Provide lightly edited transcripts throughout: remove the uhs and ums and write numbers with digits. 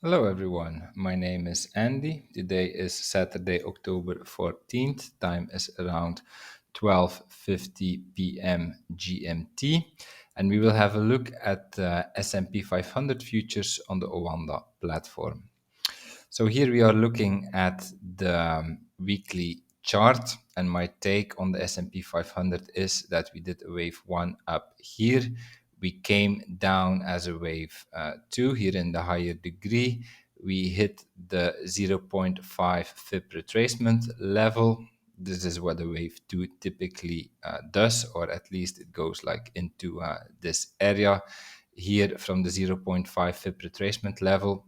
Hello everyone, my name is Andy. Today is Saturday, October 14th. Time is around 12:50 p.m. GMT, and we will have a look at S&P 500 futures on the Oanda platform. So here we are looking at the weekly chart, and my take on the S&P 500 is that we did a wave 1 up here. We came down as a wave 2 here in the higher degree. We hit the zero point 0.5 FIB retracement level. This is what a wave 2 typically does, or at least it goes like into this area here from the zero point 0.5 FIB retracement level.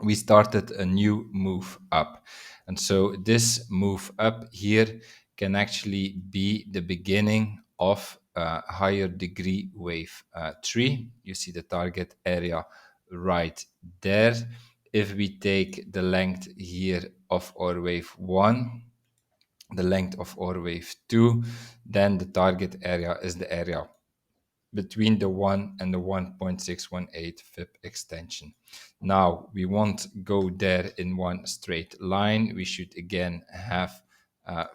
We started a new move up. And so this move up here can actually be the beginning of a higher degree wave 3. You see the target area right there. If we take the length here of our wave 1, the length of our wave 2, then the target area is the area between the 1 and the 1.618 FIB extension. Now, we won't go there in one straight line. We should again have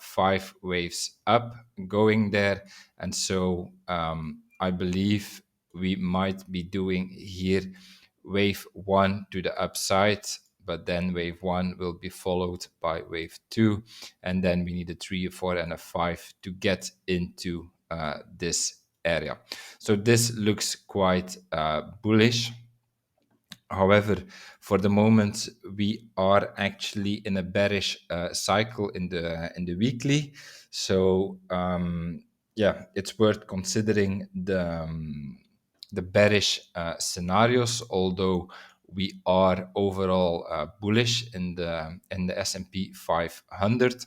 5 waves up going there. And so I believe we might be doing here wave 1 to the upside, but then wave 1 will be followed by wave 2, and then we need a 3, a 4, and a 5 to get into this area. So this looks quite bullish. However, for the moment, we are actually in a bearish cycle in the weekly. So yeah, it's worth considering the bearish scenarios. Although we are overall bullish in the S&P 500,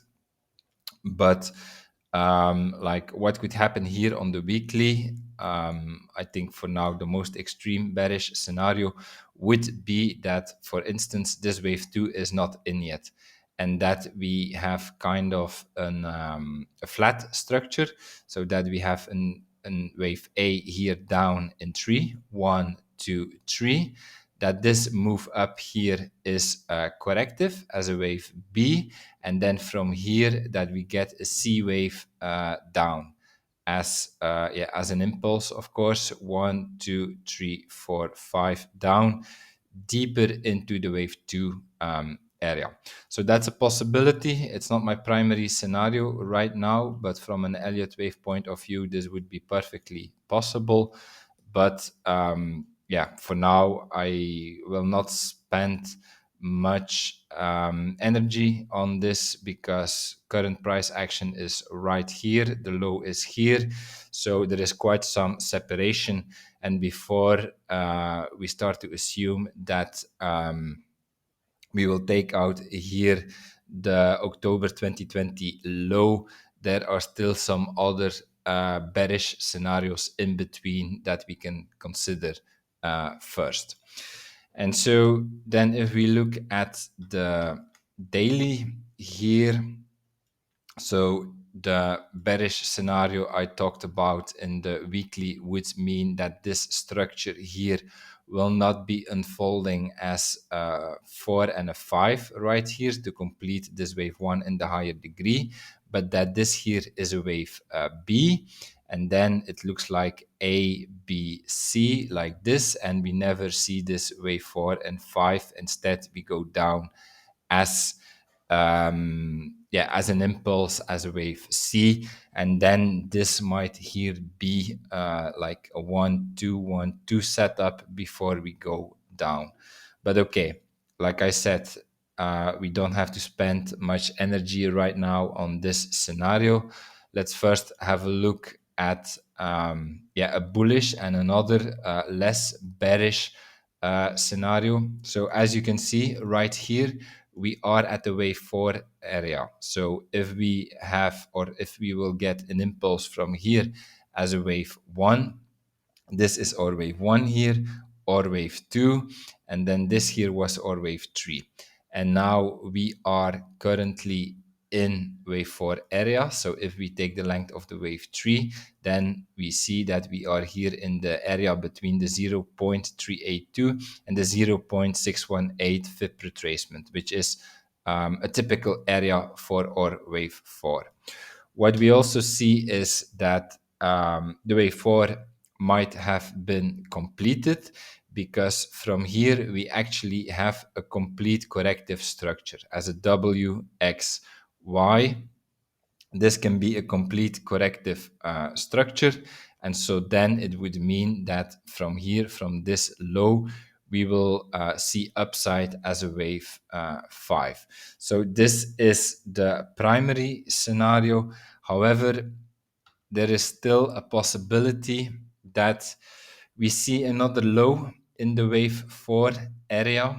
but like what could happen here on the weekly, I think for now the most extreme bearish scenario would be that, for instance, this wave 2 is not in yet, and that we have kind of a flat structure, so that we have an wave A here down in 3, 1, 2, 3, that this move up here is corrective as a wave B, and then from here that we get a C wave down as as an impulse, of course, 1, 2, 3, 4, 5 down, deeper into the wave 2 area. So that's a possibility. It's not my primary scenario right now, but from an Elliott Wave point of view, this would be perfectly possible. But yeah, for now, I will not spend much energy on this because current price action is right here, the low is here, so there is quite some separation. And before we start to assume that we will take out here the October 2020 low, there are still some other bearish scenarios in between that we can consider first. And so then if we look at the daily here, so the bearish scenario I talked about in the weekly would mean that this structure here will not be unfolding as a 4 and a 5 right here to complete this wave 1 in the higher degree, but that this here is a wave B, and then it looks like A, B, C like this, and we never see this wave 4 and 5. Instead, we go down as as an impulse, as a wave C, and then this might here be like a 1-2-1-2 setup before we go down. But okay, like I said, we don't have to spend much energy right now on this scenario. Let's first have a look at a bullish and another less bearish scenario. So as you can see right here, we are at the wave 4 area. So if we have, or if we will get an impulse from here as a wave 1, this is our wave 1 here, or wave 2, and then this here was our wave 3. And now we are currently in wave 4 area. So if we take the length of the wave 3, then we see that we are here in the area between the 0.382 and the 0.618 FIP retracement, which is a typical area for our wave 4. What we also see is that the wave 4 might have been completed, because from here we actually have a complete corrective structure as a WXY. This can be a complete corrective structure, and so then it would mean that from here, from this low, we will see upside as a wave 5. So this is the primary scenario. However, there is still a possibility that we see another low in the wave 4 area,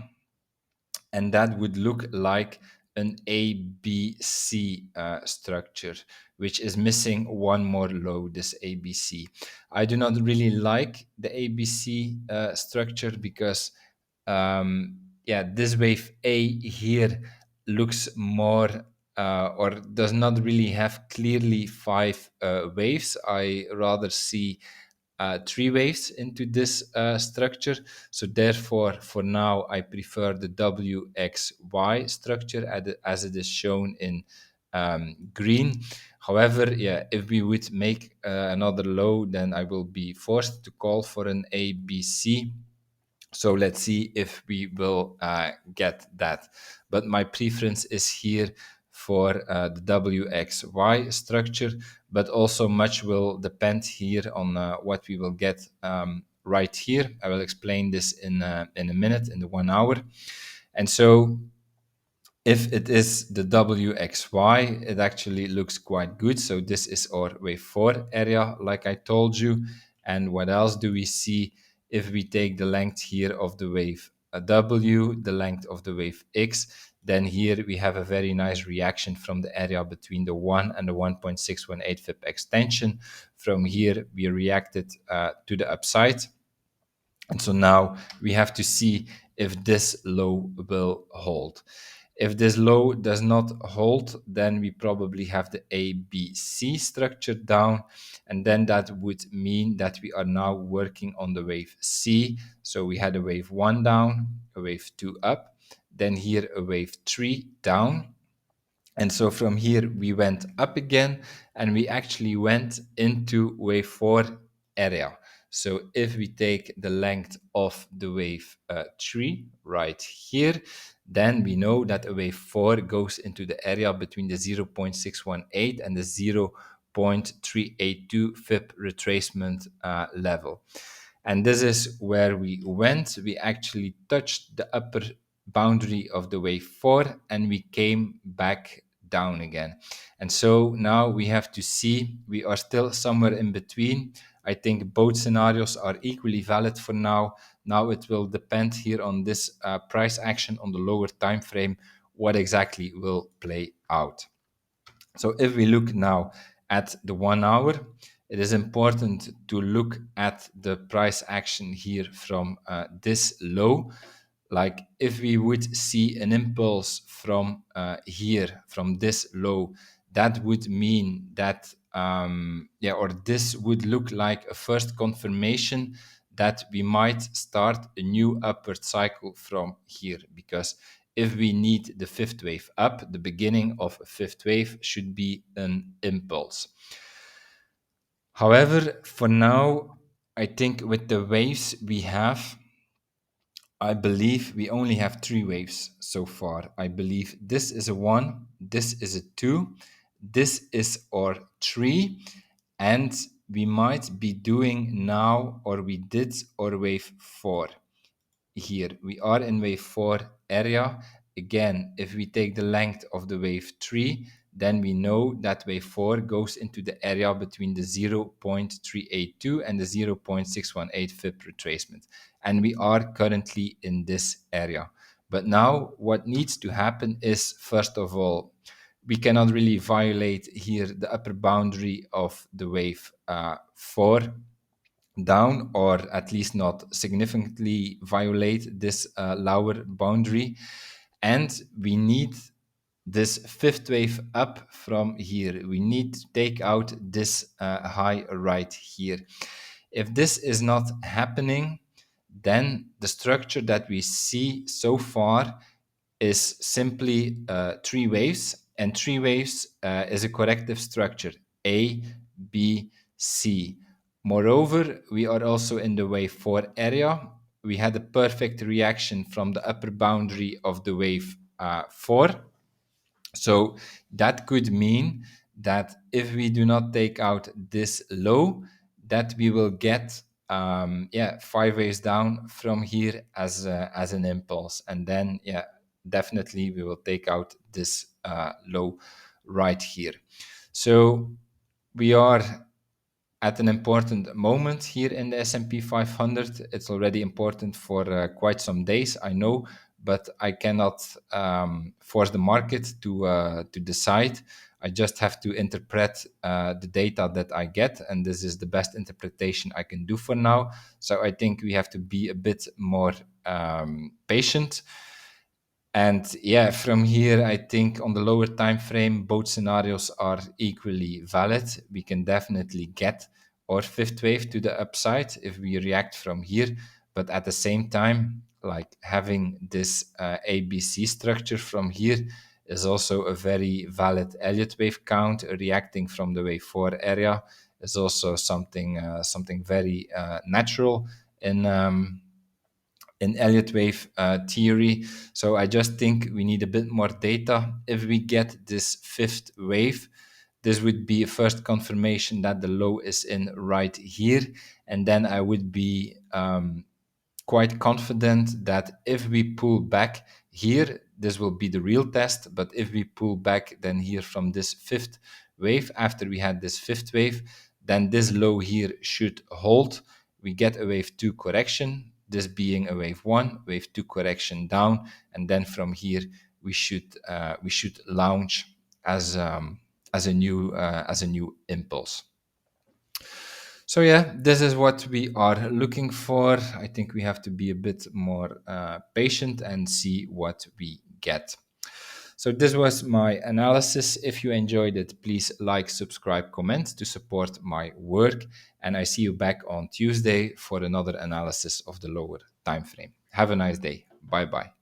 and that would look like an ABC structure, which is missing one more low, this ABC. I do not really like the ABC structure because, this wave A here looks more or does not really have clearly 5 waves. I rather see 3 waves into this structure. So therefore, for now, I prefer the WXY structure as it is shown in green. However, if we would make another low, then I will be forced to call for an ABC. So let's see if we will get that. But my preference is here for the WXY structure, but also much will depend here on what we will get right here. I will explain this in a minute, in the 1 hour. And so if it is the WXY, it actually looks quite good. So this is our wave 4 area, like I told you. And what else do we see? If we take the length here of the wave W, the length of the wave X, then here we have a very nice reaction from the area between the 1 and the 1.618 FIP extension. From here, we reacted to the upside. And so now we have to see if this low will hold. If this low does not hold, then we probably have the ABC structure down, and then that would mean that we are now working on the wave C. So we had a wave 1 down, a wave 2 up, then here a wave 3 down. And so from here we went up again, and we actually went into wave 4 area. So if we take the length of the wave 3 right here, then we know that a wave 4 goes into the area between the 0.618 and the 0.382 FIP retracement level. And this is where we went. We actually touched the upper boundary of the wave 4, and we came back down again. And so now we have to see, we are still somewhere in between. I think both scenarios are equally valid for now. Now it will depend here on this price action on the lower time frame, what exactly will play out. So if we look now at the 1 hour, it is important to look at the price action here from this low. Like if we would see an impulse from here, from this low, that would mean that, or this would look like a first confirmation that we might start a new upward cycle from here. Because if we need the fifth wave up, the beginning of a fifth wave should be an impulse. However, for now, I think with the waves we have, I believe we only have 3 waves so far. I believe this is a 1, this is a 2, this is our 3, and we might be doing now, or we did, our wave 4. Here we are in wave 4 area. Again, if we take the length of the wave 3, then we know that wave 4 goes into the area between the 0.382 and the 0.618 FIP retracement. And we are currently in this area. But now what needs to happen is, first of all, we cannot really violate here the upper boundary of the wave 4 down, or at least not significantly violate this lower boundary. And we need this fifth wave up from here. We need to take out this high right here. If this is not happening, then the structure that we see so far is simply three waves, and three waves is a corrective structure, A, B, C. Moreover, we are also in the wave 4 area. We had a perfect reaction from the upper boundary of the wave 4. So that could mean that if we do not take out this low, that we will get 5 waves down from here as an impulse, and then definitely we will take out this low right here. So we are at an important moment here in the S&P 500. It's already important for quite some days, I know, but I cannot force the market to decide. I just have to interpret the data that I get, and this is the best interpretation I can do for now. So I think we have to be a bit more patient. And from here, I think on the lower time frame, both scenarios are equally valid. We can definitely get our fifth wave to the upside if we react from here. But at the same time, like having this ABC structure from here is also a very valid Elliott wave count. Reacting from the wave 4 area is also something very natural in Elliott wave theory. So I just think we need a bit more data. If we get this fifth wave, this would be a first confirmation that the low is in right here. And then I would be quite confident that if we pull back here, this will be the real test. But if we pull back then here from this fifth wave, after we had this fifth wave, then this low here should hold. We get a wave 2 correction, this being a wave 1, wave 2 correction down, and then from here we should launch as a new impulse. So this is what we are looking for. I think we have to be a bit more patient and see what we get. So this was my analysis. If you enjoyed it, please like, subscribe, comment to support my work. And I see you back on Tuesday for another analysis of the lower time frame. Have a nice day. Bye-bye.